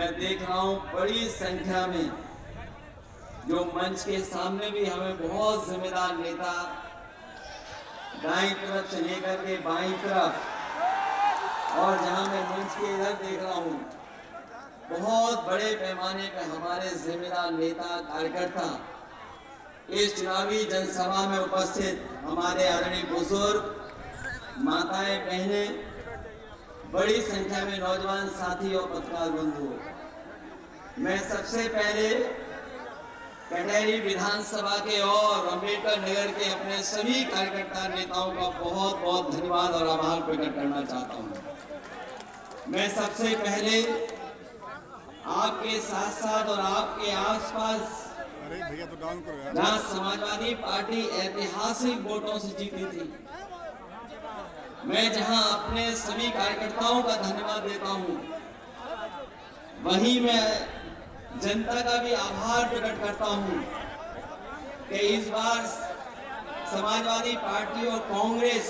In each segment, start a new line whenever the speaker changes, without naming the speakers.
मैं देख रहा हूं बड़ी संख्या में जो मंच के सामने भी हमें बहुत जिम्मेदार नेता दाईं तरफ से लेकर के बाईं तरफ, और जहां मैं मंच के इधर देख रहा हूं बहुत बड़े पैमाने पर हमारे जिम्मेदार नेता कार्यकर्ता इस चुनावी जनसभा में उपस्थित, हमारे आदरणीय बुजुर्ग, माताएं, बहनें, बड़ी संख्या में नौजवान साथी और पत्रकार बंधु, मैं सबसे पहले कटहरी विधानसभा के और अम्बेडकर नगर के अपने सभी कार्यकर्ता नेताओं का बहुत बहुत धन्यवाद और आभार प्रकट करना चाहता हूं। मैं सबसे पहले आपके साथ साथ और आपके आसपास जहां समाजवादी पार्टी ऐतिहासिक वोटों से जीती थी, मैं जहां अपने सभी कार्यकर्ताओं का धन्यवाद देता हूं, वहीं मैं जनता का भी आभार प्रकट करता हूं कि इस बार समाजवादी पार्टी और कांग्रेस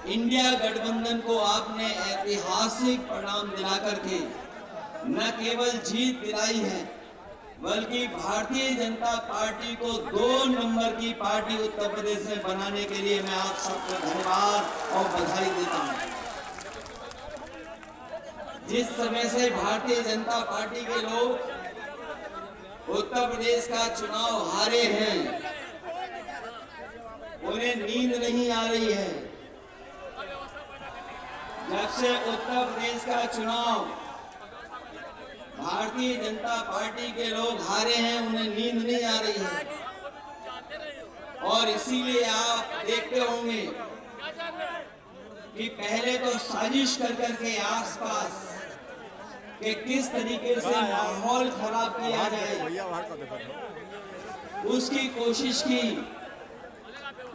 इंडिया गठबंधन को आपने ऐतिहासिक परिणाम दिलाकर के न केवल जीत दिलाई है, बल्कि भारतीय जनता पार्टी को 2 नंबर की पार्टी उत्तर प्रदेश में बनाने के लिए मैं आप सबको धन्यवाद और बधाई देता हूं। जिस समय से भारतीय जनता पार्टी के लोग उत्तर प्रदेश का चुनाव हारे हैं, उन्हें नींद नहीं आ रही है। जब से उत्तर प्रदेश का चुनाव भारतीय जनता पार्टी के लोग हारे हैं, उन्हें नींद नहीं आ रही है, और इसीलिए आप देखते होंगे कि पहले तो साजिश कर करके आसपास कि किस तरीके से माहौल खराब किया जाए उसकी कोशिश की,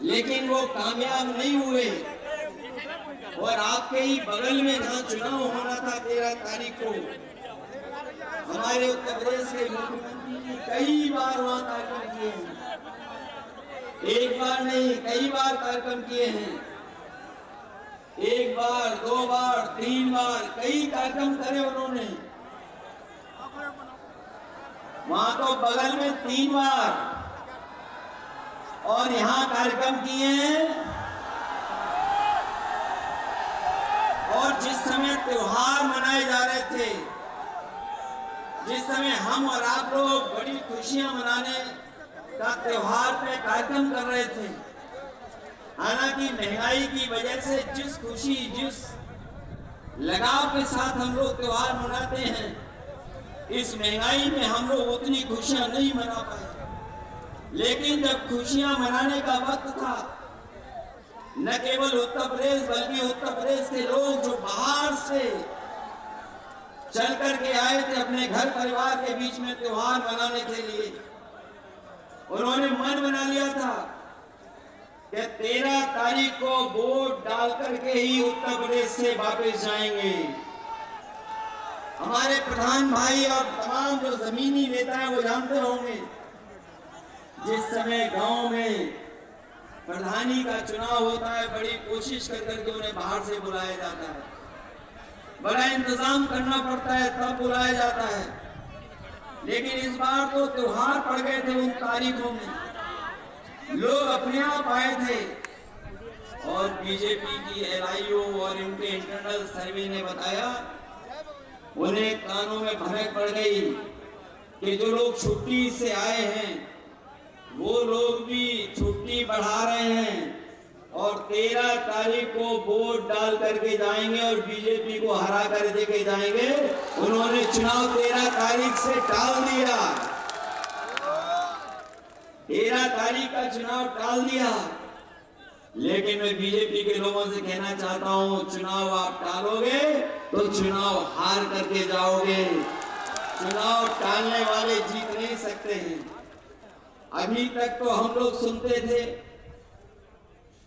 लेकिन वो कामयाब नहीं हुए। और आपके ही बगल में जहां चुनाव होना था 13 तारीख को, हमारे उत्तर प्रदेश के मुख्यमंत्री ने कई बार वहां कार्यक्रम किए हैं, एक बार नहीं कई बार कार्यक्रम किए हैं, 1 बार 2 बार 3 बार कई कार्यक्रम करे उन्होंने। वहां तो बगल में 3 बार और यहां कार्यक्रम किए हैं। और जिस समय त्योहार मनाए जा रहे थे, जिस समय हम और आप लोग बड़ी खुशियां मनाने का त्योहार पे कार्यक्रम कर रहे थे, हालांकि महंगाई की वजह से जिस खुशी, जिस लगाव के साथ हम लोग त्योहार मनाते हैं, इस महंगाई में हम लोग उतनी खुशियां नहीं मना पाए। लेकिन जब खुशियां मनाने का वक्त था, न केवल उत्तर प्रदेश बल्कि उत्तर प्रदेश के लोग जो बाहर से चल करके आए थे अपने घर परिवार के बीच में त्योहार मनाने के लिए, उन्होंने मन बना लिया था कि 13 तारीख को वोट डाल करके ही उत्तर प्रदेश से वापस जाएंगे। हमारे प्रधान भाई और तमाम जो जमीनी नेता हैं वो जानते होंगे, जिस समय गांव में प्रधानी का चुनाव होता है, बड़ी कोशिश कर करके उन्हें बाहर से बुलाया जाता है, बड़ा इंतजाम करना पड़ता है, तब बुलाया जाता है। लेकिन इस बार तो त्योहार पड़ गए थे उन तारीखों में, लोग अपने आप आए थे, और बीजेपी की LIO और इनके इंटरनल सर्वे ने बताया, उन्हें कानों में भनक पड़ गई कि जो लोग छुट्टी से आए हैं वो लोग भी छुट्टी बढ़ा रहे हैं और 13 तारीख को वोट डाल करके जाएंगे और बीजेपी को हरा कर देके जाएंगे। उन्होंने चुनाव 13 तारीख से टाल दिया, 13 तारीख का चुनाव टाल दिया। लेकिन मैं बीजेपी के लोगों से कहना चाहता हूं, चुनाव आप टालोगे तो चुनाव हार करके जाओगे। चुनाव टालने वाले जीत नहीं सकते हैं। अभी तक तो हम लोग सुनते थे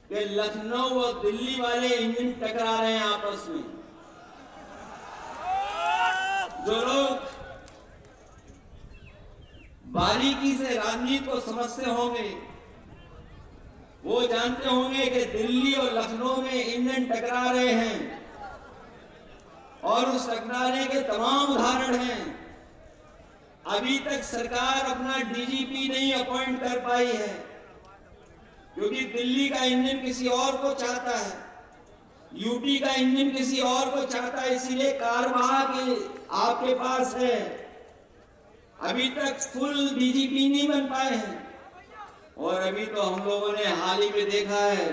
कि लखनऊ और दिल्ली वाले इंजन टकरा रहे हैं आपस में। जो लोग बारीकी से राजनीति को समझते होंगे वो जानते होंगे कि दिल्ली और लखनऊ में इंजन टकरा रहे हैं और उस टकराने के तमाम उदाहरण हैं। अभी तक सरकार अपना डीजीपी नहीं अपॉइंट कर पाई है, क्योंकि दिल्ली का इंजन किसी और को चाहता है, यूपी का इंजन किसी और को चाहता है, इसीलिए कार्यवाहक आपके पास है। अभी तक फुल डीजीपी नहीं बन पाए हैं। और अभी तो हम लोगों ने हाल ही में देखा है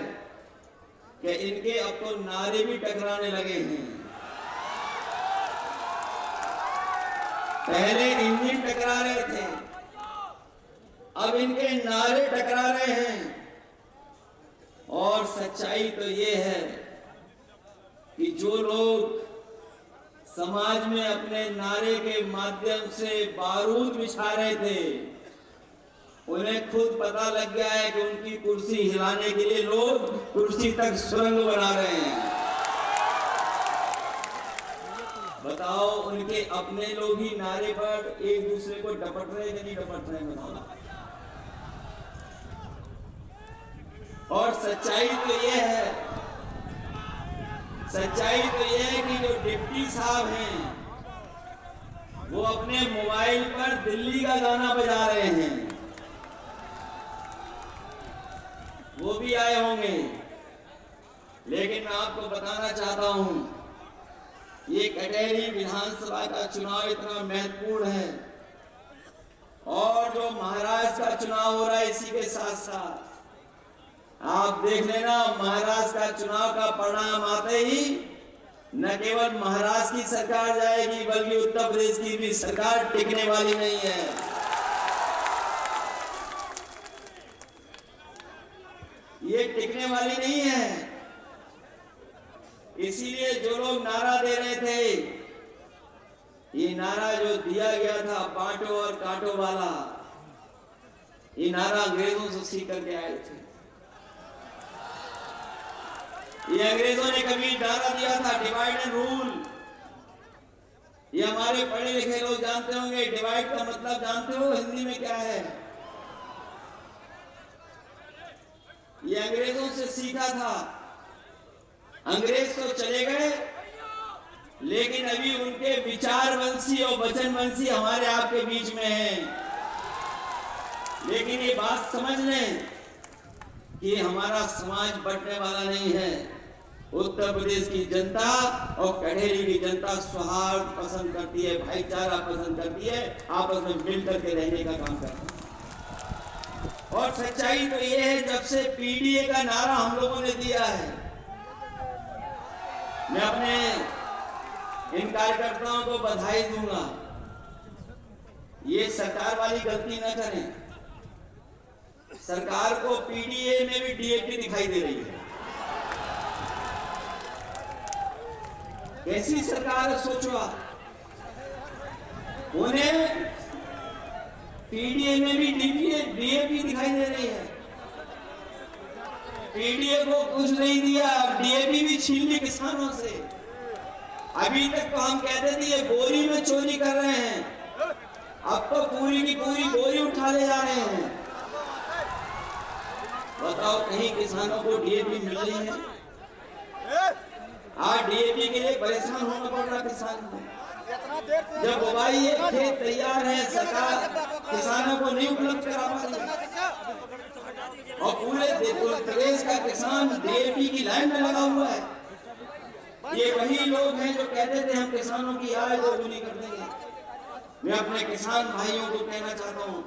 कि इनके अब तो नारे भी टकराने लगे हैं। पहले इंजन टकरा रहे थे, अब इनके नारे टकरा रहे हैं। और सच्चाई तो ये है कि जो लोग समाज में अपने नारे के माध्यम से बारूद बिछा रहे थे, उन्हें खुद पता लग गया है कि उनकी कुर्सी हिलाने के लिए लोग कुर्सी तक सुरंग बना रहे हैं। बताओ, उनके अपने लोग ही नारे पर एक दूसरे को डपट रहे कि नहीं डपट रहे? बताओ। और सच्चाई तो यह है, सच्चाई तो यह है कि जो डिप्टी साहब हैं वो अपने मोबाइल पर दिल्ली का गाना बजा रहे हैं। वो भी आए होंगे, लेकिन मैं आपको बताना चाहता हूं, ये कटहरी विधानसभा का चुनाव इतना महत्वपूर्ण है, और जो महाराष्ट्र का चुनाव हो रहा है इसी के साथ साथ आप देख लेना, महाराष्ट्र का चुनाव का परिणाम आते ही न केवल महाराष्ट्र की सरकार जाएगी, बल्कि उत्तर प्रदेश की भी सरकार टिकने वाली नहीं है। ये टिकने वाली नहीं है। इसीलिए जो लोग नारा दे रहे थे, ये नारा जो दिया गया था बांटो और काटो वाला, ये नारा अंग्रेजों से सीख करके आए थे। ये अंग्रेजों ने कभी नारा दिया था डिवाइड एंड रूल। ये हमारे पढ़े लिखे लोग जानते होंगे, डिवाइड का मतलब जानते हो हिंदी में क्या है? ये अंग्रेजों से सीखा था। अंग्रेज तो चले गए, लेकिन अभी उनके विचारवंशी और वचनवंशी हमारे आपके बीच में हैं। लेकिन ये बात समझ लें कि हमारा समाज बंटने वाला नहीं है। उत्तर प्रदेश की जनता और कटहरी की जनता सौहार्द पसंद करती है, भाईचारा पसंद करती है, आपस में मिलकर के रहने का काम करती है। और सच्चाई तो ये है, जब से पीडीए का नारा हम लोगों ने दिया है, मैं अपने इन कार्यकर्ताओं को बधाई दूंगा। ये सरकार वाली गलती न करें। सरकार को पीडीए में भी डीएपी दिखाई दे रही है। कैसी सरकार है सोचो आप। उन्हें पीडीए में भी डीएपी दिखाई दे रही है। पीडीए को कुछ नहीं दिया, अब डीएपी भी छीन ली किसानों से। अभी तक तो हम कहते थे ये बोरी में चोरी कर रहे हैं, अब तो पूरी की पूरी बोरी उठा ले जा रहे हैं। बताओ, कहीं किसानों को डीएपी मिल रही है? आज डीएपी के लिए परेशान होना पड़ रहा किसान को। जब बुवाई ये खेत तैयार है, सरकार किसानों को नहीं उपलब्ध करा पा रही, और पूरे प्रदेश का किसान डीएपी की लाइन में लगा हुआ है। ये वही लोग हैं जो कहते थे हम किसानों की आय दोगुनी कर देंगे। मैं अपने किसान भाइयों को कहना चाहता हूँ,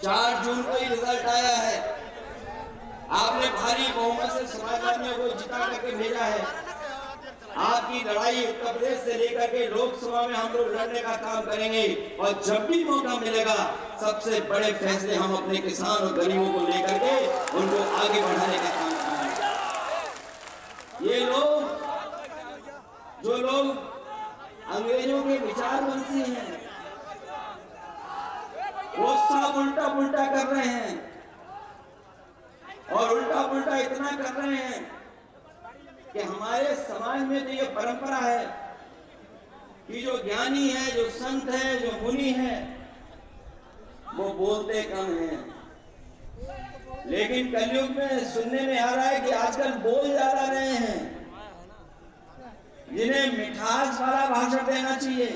4 जून को ही रिजल्ट आया है। आपने भारी बहुमत से समाजवादियों को जिता करके भेजा है। आपकी लड़ाई उत्तर प्रदेश से लेकर के लोकसभा में हम लोग लड़ने का काम करेंगे, और जब भी मौका मिलेगा सबसे बड़े फैसले हम अपने किसान और गरीबों को लेकर के उनको आगे बढ़ाने का काम करेंगे। ये लोग, जो लोग अंग्रेजों के विचारवंशी हैं, वो सब उल्टा पुल्टा कर रहे हैं, और उल्टा पुल्टा इतना कर रहे हैं कि हमारे समाज में जो ये परंपरा है कि जो ज्ञानी है, जो संत है, जो मुनि है, वो बोलते कम हैं। लेकिन कलयुग में सुनने में आ रहा है कि आजकल बोल ज्यादा रहे हैं। जिन्हें मिठास वाला भाषण देना चाहिए,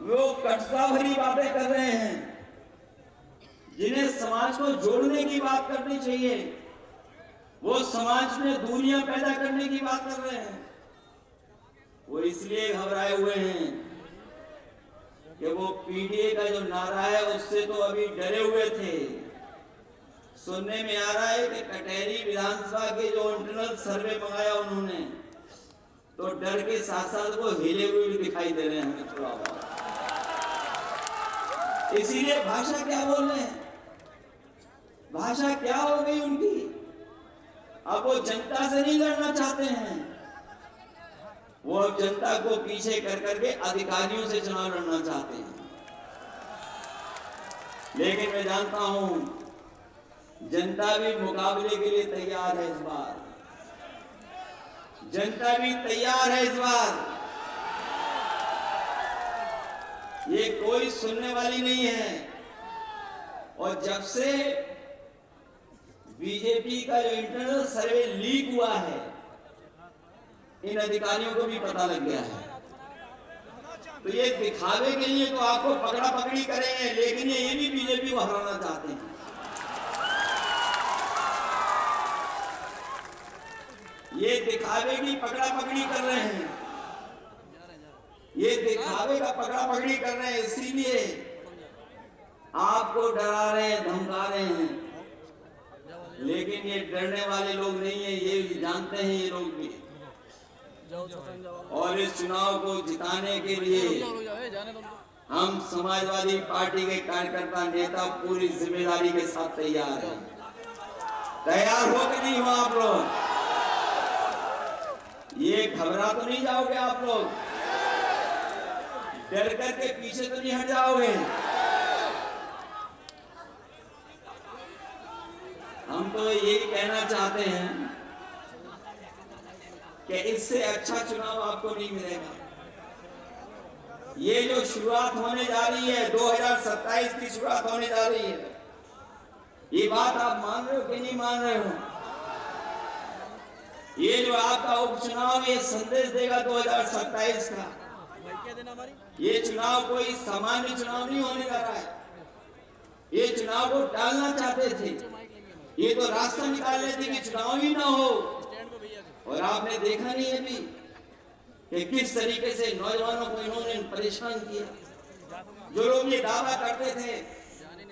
वो कटुता भरी बातें कर रहे हैं। जिन्हें समाज को जोड़ने की बात करनी चाहिए, वो समाज में दूरियां पैदा करने की बात कर रहे हैं। वो इसलिए घबराए हुए हैं कि वो पीडीए का जो नारा है उससे तो अभी डरे हुए थे। सुनने में आ रहा है कि कटहरी विधानसभा के जो इंटरनल सर्वे मंगाया उन्होंने, तो डर के साथ साथ वो हिले हुए भी दिखाई दे रहे हैं हमें थोड़ा बहुत। इसीलिए भाषा क्या बोल रहे हैं, भाषा क्या हो गई उनकी। अब वो जनता से नहीं लड़ना चाहते हैं, वो अब जनता को पीछे कर करके अधिकारियों से चुनाव लड़ना चाहते हैं। लेकिन मैं जानता हूं जनता भी मुकाबले के लिए तैयार है। इस बार जनता भी तैयार है। इस बार ये कोई सुनने वाली नहीं है। और जब से बीजेपी का जो इंटरनल सर्वे लीक हुआ है, इन अधिकारियों को भी पता लग गया है। तो ये दिखावे के लिए तो आपको पकड़ा पकड़ी करेंगे, लेकिन ये भी बीजेपी को हराना चाहते हैं। ये दिखावे की पकड़ा पकड़ी कर रहे हैं, ये दिखावे का पकड़ा पकड़ी कर रहे हैं, इसीलिए आपको डरा रहे हैं, धमका रहे हैं। लेकिन ये डरने वाले लोग नहीं है, ये जानते हैं ये लोग भी। और इस चुनाव को जिताने के लिए हम समाजवादी पार्टी के कार्यकर्ता नेता पूरी जिम्मेदारी के साथ तैयार हैं। तैयार हो कि नहीं हो आप लोग? ये घबरा तो नहीं जाओगे आप लोग? डर करके पीछे तो नहीं हट जाओगे? हम तो यही कहना चाहते हैं कि इससे अच्छा चुनाव आपको नहीं मिलेगा। ये जो शुरुआत होने जा रही है, 2027 की शुरुआत होने जा रही है, ये बात आप मान रहे हो कि नहीं मान रहे हो? ये जो आपका उपचुनाव ये संदेश देगा 2027 का। ये चुनाव कोई सामान्य चुनाव नहीं होने जा रहा है। ये चुनाव को टालना चाहते थे, ये तो रास्ता निकालने थे कि चुनाव ही ना हो। और आपने देखा नहीं अभी कि किस तरीके से नौजवानों को इन्होंने परेशान किया। जो लोग ये दावा करते थे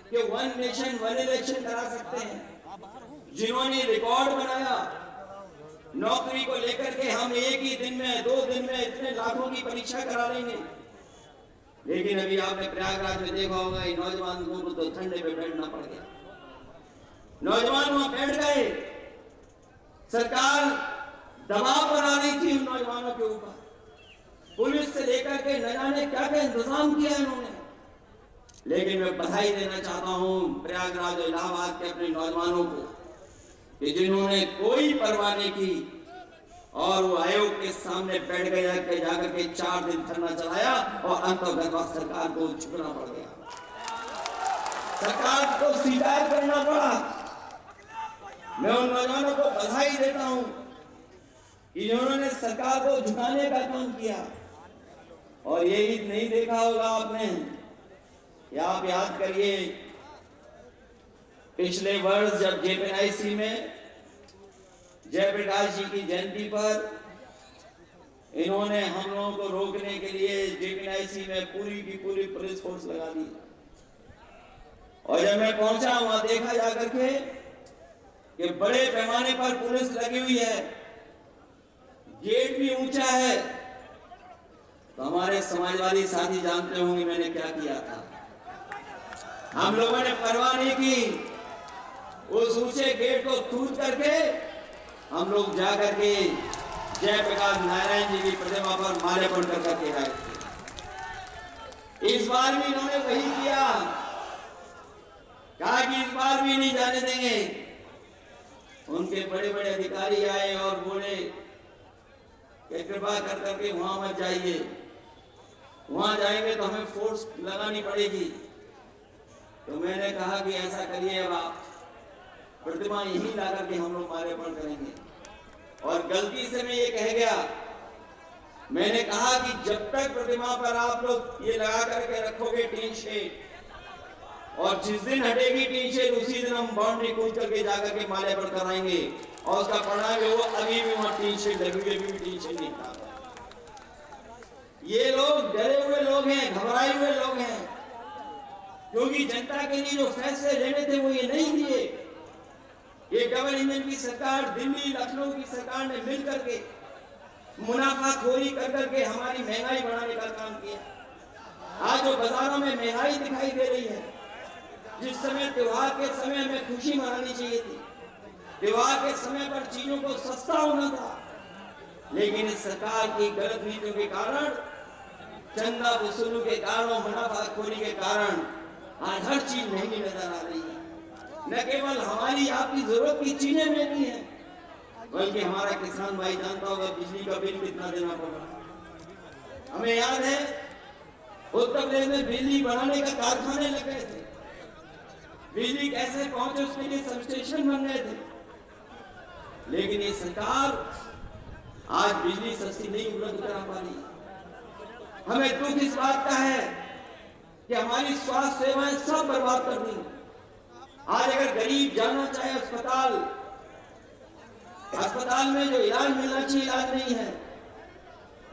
कि 1 नेशन 1 इलेक्शन करा सकते हैं, जिन्होंने रिकॉर्ड बनाया नौकरी को लेकर के, हम एक ही दिन में 2 दिन में इतने लाखों की परीक्षा करा लेंगे। लेकिन अभी आपने प्रयागराज में देखा होगा, नौजवानों को तो ठंडे पे बैठना पड़ गया। नौजवान वहां बैठ गए, सरकार दबाव बना रही थी उन नौजवानों के ऊपर, पुलिस से लेकर के न जाने क्या क्या इंतजाम किया इन्होंने। लेकिन मैं बधाई देना चाहता हूं प्रयागराज और इलाहाबाद के अपने नौजवानों को कि जिन्होंने कोई परवाह नहीं की और वो आयोग के सामने बैठ गए, जाकर के 4 दिन धरना चलाया और अंततः सरकार को झुकना पड़ गया, सरकार को स्वीकार करना पड़ा। मैं उन नौजवानों को बधाई देता हूं कि जिन्होंने सरकार को झुकाने का काम किया। और यही नहीं देखा होगा आपने, या आप याद करिए पिछले वर्ष जब जेपीएनआईसी में जयप्रकाश जी की जयंती पर इन्होंने हम लोगों को रोकने के लिए जेपीएनआईसी में पूरी की पूरी पुलिस फोर्स लगा दी। और जब मैं पहुंचा वहां देखा जाकर के कि बड़े पैमाने पर पुलिस लगी हुई है, गेट भी ऊंचा है। तो हमारे समाजवादी साथी जानते होंगे मैंने क्या किया था। हम लोगों ने परवाह नहीं की, उस ऊंचे गेट को तोड़ करके हम लोग जाकर के जयप्रकाश नारायण जी की प्रतिमा पर माल्यार्पण करके आए थे। इस बार भी इन्होंने वही किया, कहा कि इस बार भी नहीं जाने देंगे। उनके बड़े बड़े अधिकारी आए और बोले कि कृपा कर करके वहां मत जाइए, वहां जाएंगे तो हमें फोर्स लगानी पड़ेगी। तो मैंने कहा कि ऐसा करिए, अब आप प्रतिमा यहीं ला करके हम लोग माल्यार्पण करेंगे। और गलती से मैं ये कह गया मैंने कहा कि जब तक प्रतिमा पर आप लोग ये लगा करके रखोगे टीन शेड, और जिस दिन हटेगी टीन शेड उसी दिन हम बाउंड्री कूद करके जाकर के माल्यार्पण कराएंगे, और उसका परिणाम वो अभी भी वहां टीन शेड लगी हुई, अभी भी टीन शेड नहीं था। ये लोग डरे हुए लोग हैं, घबराए हुए लोग हैं, क्योंकि जनता के लिए जो फैसले लेने थे वो ये नहीं लिए। ये डबल इंजन की सरकार, दिल्ली लखनऊ की सरकार ने मिलकर के मुनाफाखोरी कर करके हमारी महंगाई बढ़ाने का काम किया। आज जो बाजारों में महंगाई दिखाई दे रही है, जिस समय त्योहार के समय हमें खुशी मनानी चाहिए थी, त्योहार के समय पर चीजों को सस्ता होना था, लेकिन इस सरकार की गलत नीतियों के कारण, चंदा वसूली के कारण और मुनाफाखोरी के कारण आज हर चीज महंगी नजर आ रही है। न केवल हमारी आपकी जरूरत की चीजें महंगी हैं, बल्कि हमारा किसान भाई जानता होगा बिजली का बिल कितना देना पड़ रहा है। हमें याद है उत्तर प्रदेश में बिजली बनाने का कारखाने लग गए थे, बिजली कैसे पहुंचे उसके लिए सब स्टेशन बन गए थे, लेकिन ये सरकार आज बिजली सस्ती नहीं उपलब्ध करा पा रही। हमें दुख इस बात का है कि हमारी स्वास्थ्य सेवाएं सब बर्बाद कर दी। आज अगर गरीब जाना चाहे अस्पताल में जो इलाज मिलना चाहिए इलाज नहीं है,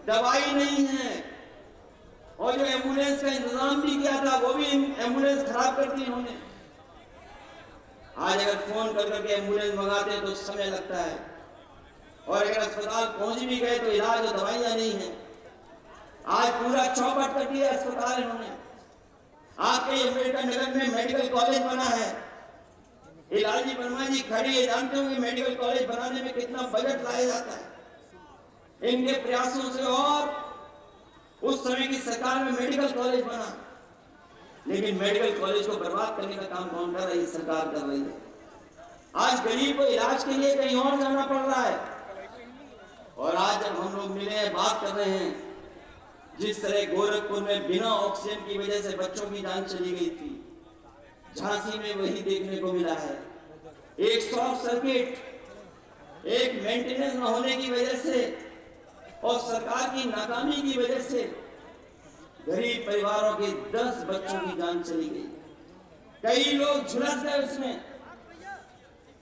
दवाई नहीं है, और जो एम्बुलेंस का इंतजाम भी किया था वो भी एम्बुलेंस खराब कर दी इन्होंने। आज अगर फोन कर करके एम्बुलेंस मंगाते हैं तो समय लगता है, और अगर अस्पताल पहुंच भी गए तो इलाज और दवाइयां नहीं है। आज पूरा चौपट कर दिया अस्पताल इन्होंने। आपके अम्बेडकर नगर में मेडिकल कॉलेज बना है, लालजी वर्मा जी खड़े हैं, जानते होंगे मेडिकल कॉलेज बनाने में कितना बजट लाया जाता है। इनके प्रयासों से और उस समय की सरकार में मेडिकल कॉलेज बना, लेकिन मेडिकल कॉलेज को बर्बाद करने का काम कौन कर रही है? सरकार कर रही है। आज गरीब को इलाज के लिए कहीं और जाना पड़ रहा है। और आज जब हम लोग मिले हैं, बात कर रहे हैं, जिस तरह गोरखपुर में बिना ऑक्सीजन की वजह से बच्चों की जान चली गई थी, झांसी में वही देखने को मिला है। एक शॉर्ट सर्किट, एक मेंटेनेंस न होने की वजह से और सरकार की नाकामी की वजह से गरीब परिवारों के 10 बच्चों की जान चली गई। कई लोग झुलस गए उसमें,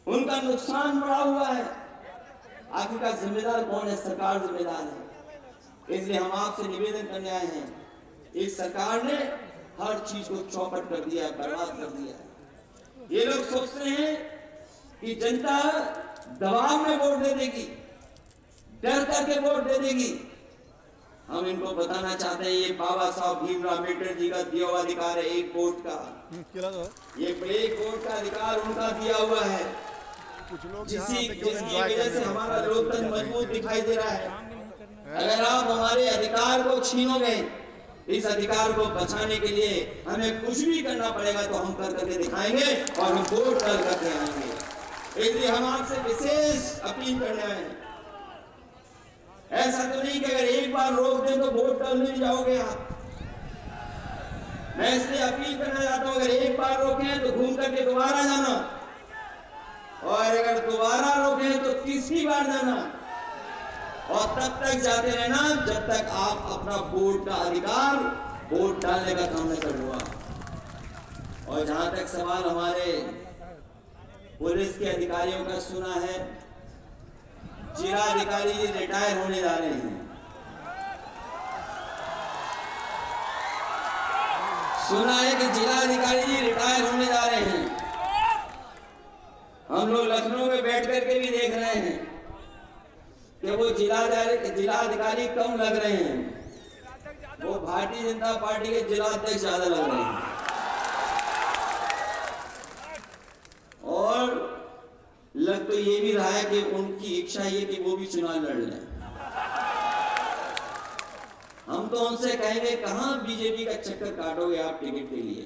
उनका नुकसान बढ़ा हुआ है। आखिर का जिम्मेदार कौन है? सरकार जिम्मेदार है। इसलिए हम आपसे निवेदन करने आए हैं, इस सरकार ने हर चीज को चौपट कर दिया है, बर्बाद कर दिया है। ये लोग सोचते हैं कि जनता दबाव में वोट दे देगी, डर करके वोट दे देगी। हम इनको बताना चाहते हैं, ये बाबा साहब भीमराव अम्बेडकर जी का दिया हुआ अधिकार है, एक वोट का। ये एक वोट का अधिकार उनका दिया हुआ है, जिसकी वजह से हमारा लोकतंत्र मजबूत दिखाई दे रहा है। अगर आप हमारे अधिकार को छीनोगे, इस अधिकार को बचाने के लिए हमें कुछ भी करना पड़ेगा तो हम कर करके दिखाएंगे और हम वोट कर करके आएंगे। इसलिए हम आपसे विशेष अपील करने आए हैं। ऐसा तो नहीं कि अगर एक बार रोक दें तो वोट डालने नहीं जाओगे आप। मैं इसलिए अपील करना चाहता हूं, अगर एक बार रोके तो घूम करके दोबारा जाना, और अगर दोबारा रोके तो तीसरी बार जाना, और तब तक जाते रहना जब तक आप अपना वोट का अधिकार, वोट डालने का काम न कर हुआ। और जहां तक सवाल हमारे पुलिस के अधिकारियों का सुना है, जिला अधिकारी जी रिटायर होने जा रहे हैं। सुना है कि जिला अधिकारी जी रिटायर होने जा रहे हैं। हम लोग लखनऊ में बैठ करके भी देख रहे हैं कि वो जिला अधिकारी कम लग रहे हैं, वो भारतीय जनता पार्टी के जिला अध्यक्ष ज्यादा लग रहे हैं। और लग तो ये भी रहा है कि उनकी इच्छा ये कि वो भी चुनाव लड़ लें। हम तो उनसे कहेंगे, कहां बीजेपी का चक्कर काटोगे आप टिकट के लिए?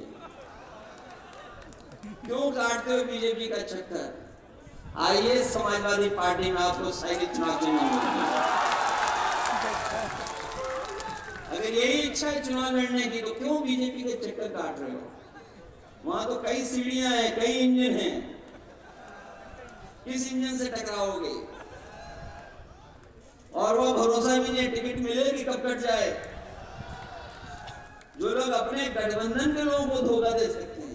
क्यों काटते हो बीजेपी का चक्कर? आइए समाजवादी पार्टी में आपको साइकिल चुनाव मिलेगी। अगर यही इच्छा है चुनाव लड़ने की, तो क्यों बीजेपी के चक्कर काट रहे हो? वहां तो कई सीढ़ियां हैं, कई इंजन हैं, किस इंजन से टकराओगे? और वो भरोसा भी नहीं टिकट मिले कि कब कट जाए। जो लोग अपने गठबंधन के लोगों को धोखा दे सकते हैं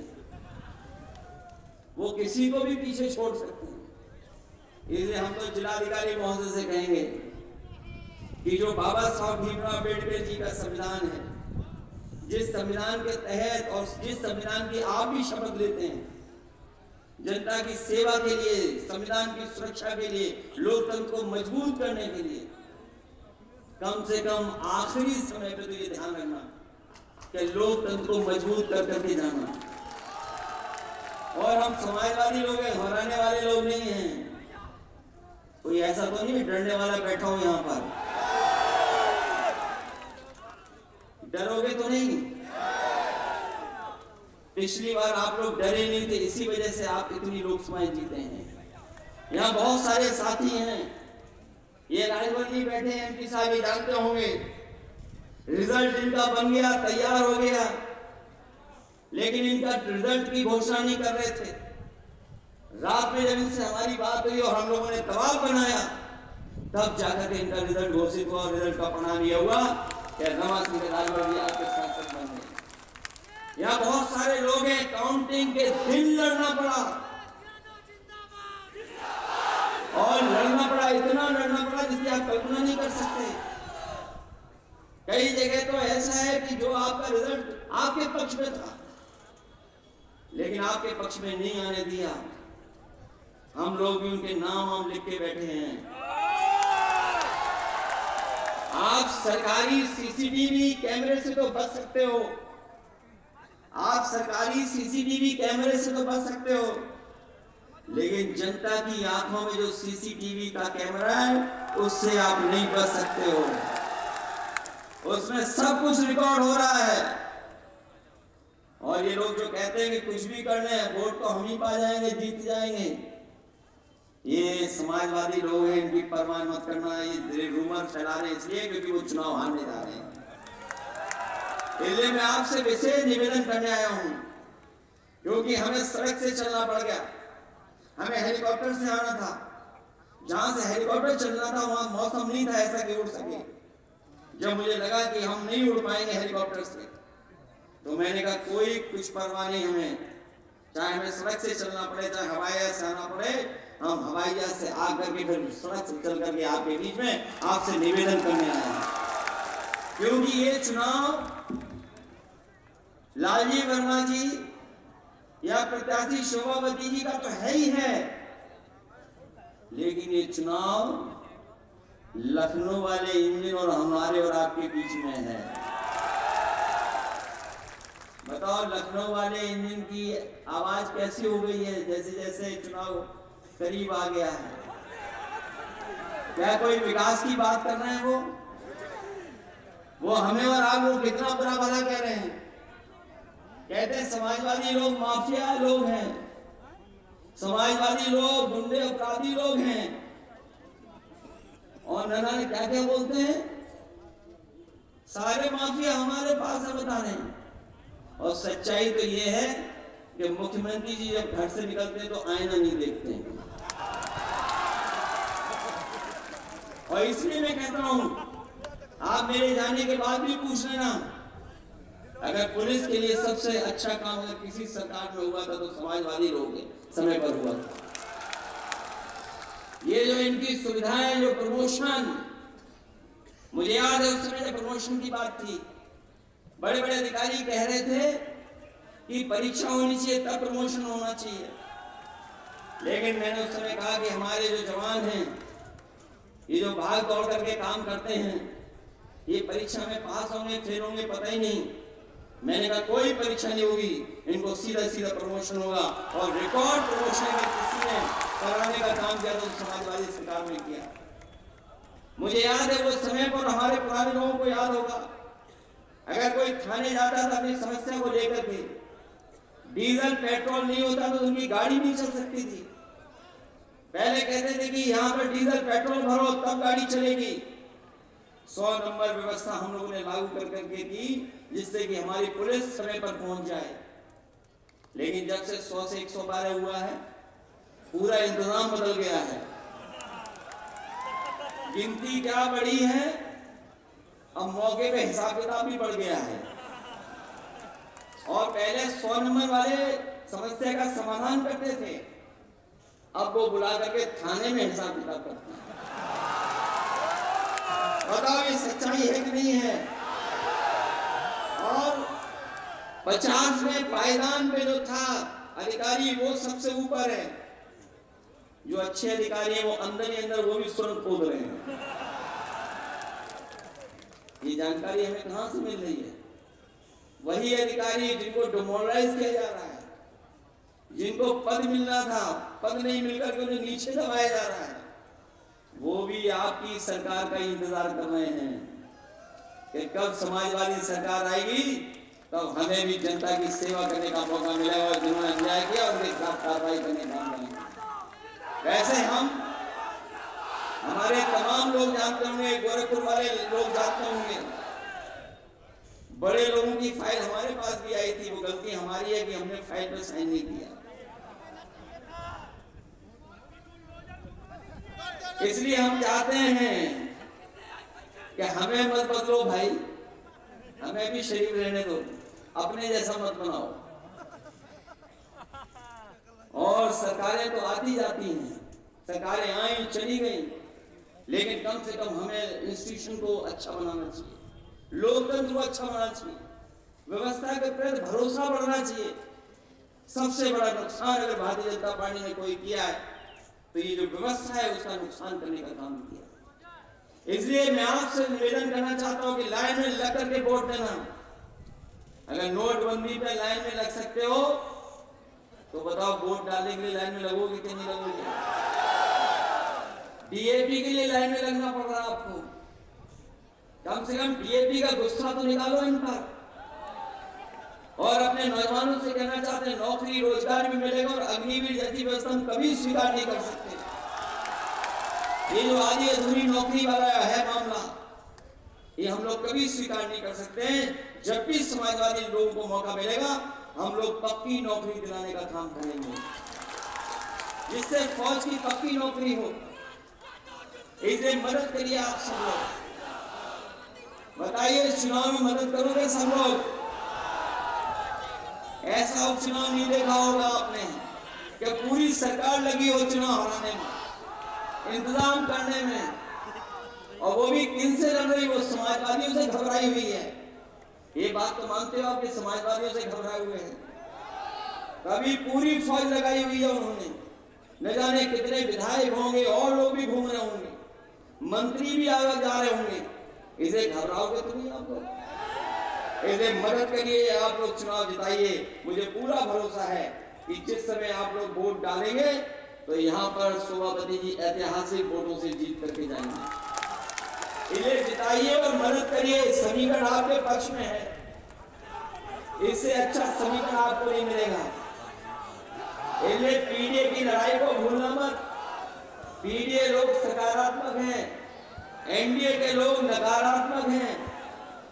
वो किसी को भी पीछे छोड़ सकते हैं। इसलिए हम तो जिलाधिकारी महोदय से कहेंगे कि जो बाबा साहब भीमराव अम्बेडकर जी का संविधान है, जिस संविधान के तहत और जिस संविधान की आप भी शपथ लेते हैं, जनता की सेवा के लिए, संविधान की सुरक्षा के लिए, लोकतंत्र को मजबूत करने के लिए, कम से कम आखिरी समय पे तो ये ध्यान रखना कि लोकतंत्र को मजबूत कर करके जाना। और हम समाजवादी लोग हैं, हराने वाले लोग नहीं हैं। कोई ऐसा तो नहीं डरने वाला बैठा हो यहाँ पर, डरोगे तो नहीं। पिछली बार आप लोग डरे नहीं थे, इसी वजह से आप इतनी लोकसभाएं जीते हैं। यहाँ बहुत सारे साथी हैं, ये राजभर बैठे हैं, एमपी साहब ये जानते होंगे, रिजल्ट इनका बन गया, तैयार हो गया, लेकिन इनका रिजल्ट की घोषणा नहीं कर रहे थे। रात में जब इनसे हमारी बात हुई और हम लोगों ने दबाव बनाया, तब जाकर के इनका रिजल्ट घोषित हुआ और रिजल्ट का परिणाम यह हुआ कि रमा सिंह राजभर आपके सांसद बन गए। यहाँ बहुत सारे लोग हैं, काउंटिंग के दिन लड़ना पड़ा और लड़ना पड़ा, इतना लड़ना पड़ा जिसकी आप कल्पना नहीं कर सकते। कई जगह तो ऐसा है कि जो आपका रिजल्ट आपके पक्ष में था, लेकिन आपके पक्ष में नहीं आने दिया। हम लोग भी उनके नाम हम लिख के बैठे हैं। आप सरकारी सीसीटीवी कैमरे से तो बच सकते हो, आप सरकारी सीसीटीवी कैमरे से तो बच सकते हो, लेकिन जनता की आंखों में जो सीसीटीवी का कैमरा है उससे आप नहीं बच सकते हो। उसमें सब कुछ रिकॉर्ड हो रहा है। और ये लोग जो कहते हैं कि कुछ भी करने हैं, वोट तो हम ही पा जाएंगे, जीत जाएंगे, ये समाजवादी लोग हैं, इनकी परवाह मत करना। ये रूमर फैला रहे हैं इसलिए क्योंकि वो चुनाव हारने जा रहे हैं। इसलिए मैं आपसे विशेष निवेदन करने आया हूं, क्योंकि हमें सड़क से चलना पड़ गया, हमें हेलीकॉप्टर से आना था। जहां से हेलीकॉप्टर चलना था वहां मौसम नहीं था ऐसा कि उड़ सके। जब मुझे लगा कि हम नहीं उड़ पाएंगे हेलीकॉप्टर से, तो मैंने कहा कोई कुछ परवाह नहीं, हमें चाहे हमें सड़क से चलना पड़े, चाहे हवाई जहाज से आना पड़े, हम हवाई जहाज से आ करके फिर सड़क से चल करके आपके बीच में आपसे निवेदन करने आए हैं। क्योंकि ये चुनाव लालजी वर्मा जी या प्रत्याशी शोभावती जी का तो है ही है, लेकिन ये चुनाव लखनऊ वाले इंजन और हमारे और आपके बीच में है। बताओ लखनऊ वाले इंजन की आवाज कैसी हो गई है जैसे जैसे चुनाव करीब आ गया है। क्या कोई विकास की बात कर रहे हैं? वो हमें और आपको कितना बुरा भला कह रहे हैं। कहते हैं समाजवादी लोग माफिया लोग हैं, समाजवादी लोग गुंडे अपराधी लोग हैं, और नाना ने क्या क्या बोलते हैं, सारे माफिया हमारे पास है बता रहे हैं। और सच्चाई तो ये है कि मुख्यमंत्री जी जब घर से निकलते हैं तो आईना नहीं देखते हैं। और इसलिए मैं कहता हूं, आप मेरे जाने के बाद भी पूछ लेना, अगर पुलिस के लिए सबसे अच्छा काम अगर किसी सरकार में हुआ था तो समाजवादी लोग समय पर हुआ था। ये जो इनकी सुविधाएं, जो प्रमोशन, मुझे याद है उस समय जब प्रमोशन की बात थी, बड़े बड़े अधिकारी कह रहे थे कि परीक्षा होनी चाहिए तब प्रमोशन होना चाहिए। लेकिन मैंने उस समय कहा कि हमारे जो जवान हैं, ये जो भाग दौड़ करके काम करते हैं, ये परीक्षा में पास होंगे फेल होंगे पता ही नहीं। मैंने कहा कोई परीक्षा नहीं होगी, इनको सीधा सीधा प्रमोशन होगा। और रिकॉर्ड प्रमोशन में किसी ने कराने का काम किया तो समाजवादी सरकार ने किया। मुझे याद है वो समय पर, हमारे पुराने लोगों को याद होगा, अगर कोई थाने जाता था अपनी समस्या को लेकर के, डीजल पेट्रोल नहीं होता तो उनकी गाड़ी नहीं चल सकती थी। पहले कहते थे कि यहाँ पर डीजल पेट्रोल भरो तब गाड़ी चलेगी। 100 नंबर व्यवस्था हम लोगों ने लागू कर करके की, जिससे कि हमारी पुलिस समय पर पहुंच जाए। लेकिन जब से 100 से 112 हुआ है, पूरा इंतजाम बदल गया है। गिनती क्या बढ़ी है, अब मौके पे हिसाब किताब भी बढ़ गया है। और पहले 100 नंबर वाले समस्या का समाधान करते थे, अब वो बुला करके थाने में हिसाब किताब करते हैं। बताओ ये सच्चाई है कि नहीं है? और 50 में पायदान पे जो था अधिकारी वो सबसे ऊपर है। जो अच्छे अधिकारी हैं वो अंदर ही अंदर वो भी सुरंग खोद रहे हैं। ये जानकारी हमें कहां से मिल रही है? वही अधिकारी जिनको डिमोरलाइज किया जा रहा है, जिनको पद मिलना था, पद नहीं मिलकर के उन्हें नीचे दबाया जा रहा है, वो भी आपकी सरकार का इंतजार कर रहे हैं कि कब समाजवादी सरकार आएगी तब हमें भी जनता की सेवा करने का मौका मिलेगा और जिन्होंने अन्याय किया उनके खिलाफ कार्रवाई करने का मिलेगा। वैसे हमारे तमाम लोग जानते होंगे, गोरखपुर वाले लोग जानते होंगे, बड़े लोगों की फाइल हमारे पास भी आई थी। वो गलती हमारी है कि हमने फाइल पर साइन नहीं किया। इसलिए हम चाहते हैं कि हमें मत बदलो भाई, हमें भी शरीफ रहने दो, अपने जैसा मत बनाओ। और सरकारें तो आती जाती हैं, सरकारें आई चली गई, लेकिन कम से कम हमें इंस्टीट्यूशन को अच्छा बनाना चाहिए, लोकतंत्र को अच्छा बनाना चाहिए, व्यवस्था के प्रति भरोसा बढ़ना चाहिए। सबसे बड़ा नुकसान अगर भारतीय जनता पार्टी ने कोई किया है तो ये जो व्यवस्था है उसका नुकसान करने का काम किया। इसलिए मैं आपसे निवेदन करना चाहता हूं कि लाइन में लग करके वोट देना। अगर नोटबंदी पे लाइन में लग सकते हो तो बताओ वोट डालने के लिए लाइन में लगोगे कि नहीं लगोगे? डीएपी के लिए लाइन में लगना पड़ रहा है आपको। कम से कम डीएपी का गुस्सा तो निकालो इन पर। और अपने नौजवानों से कहना चाहते हैं नौकरी रोजगार भी मिलेगा और अग्निवीर जैसी व्यवस्था हम कभी स्वीकार नहीं कर सकते। ये जो आधी अधूरी नौकरी वाला है मामला, ये हम लोग कभी स्वीकार नहीं कर सकते। जब भी समाजवादी लोगों को मौका मिलेगा हम लोग पक्की नौकरी दिलाने का काम करेंगे, जिससे फौज की पक्की नौकरी हो। इसे मदद करिए आप सब लोग। बताइए इस चुनाव में मदद करोगे सब लोग? ऐसा उपचुनाव नहीं देखा होगा आपने कि पूरी सरकार लगी हो चुनाव हराने में, इंतजाम करने में, और वो भी किन से लड़ रही? वो समाजवादियों से घबराई हुई है। ये बात तो मानते हो आप कि समाजवादियों से घबराए हुए हैं? कभी पूरी फौज लगाई हुई है उन्होंने। न जाने कितने विधायक होंगे और लोग भी घूम रहे होंगे, मंत्री भी आगे जा रहे होंगे। इसे घबराओगे तो नहीं आप लोग? इसे मदद करिए, आप लोग चुनाव जिताइए। मुझे पूरा भरोसा है कि जिस समय आप लोग वोट डालेंगे तो यहाँ पर शोभापति जी ऐतिहासिक वोटों से जीत करके जाएंगे। इन्हें जिताइए और मदद करिए। समीकरण आपके पक्ष में है, इससे अच्छा समीकरण आपको नहीं मिलेगा। इन्हें पीडीए की लड़ाई को भूलना मत। पीडीए लोग सकारात्मक हैं, एनडीए के लोग नकारात्मक हैं।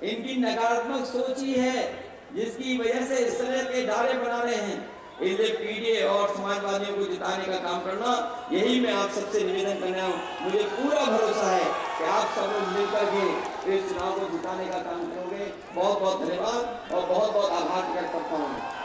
इनकी नकारात्मक सोच ही है जिसकी वजह से इस तरह के दावे बना रहे हैं। इसलिए पीडीए और समाजवादियों को जिताने का काम करना, यही मैं आप सबसे निवेदन कर रहा हूँ। मुझे पूरा भरोसा है कि आप सब लोग मिलकर के इस चुनाव को जिताने का काम करोगे। बहुत बहुत धन्यवाद और बहुत बहुत आभार व्यक्त करता हूँ।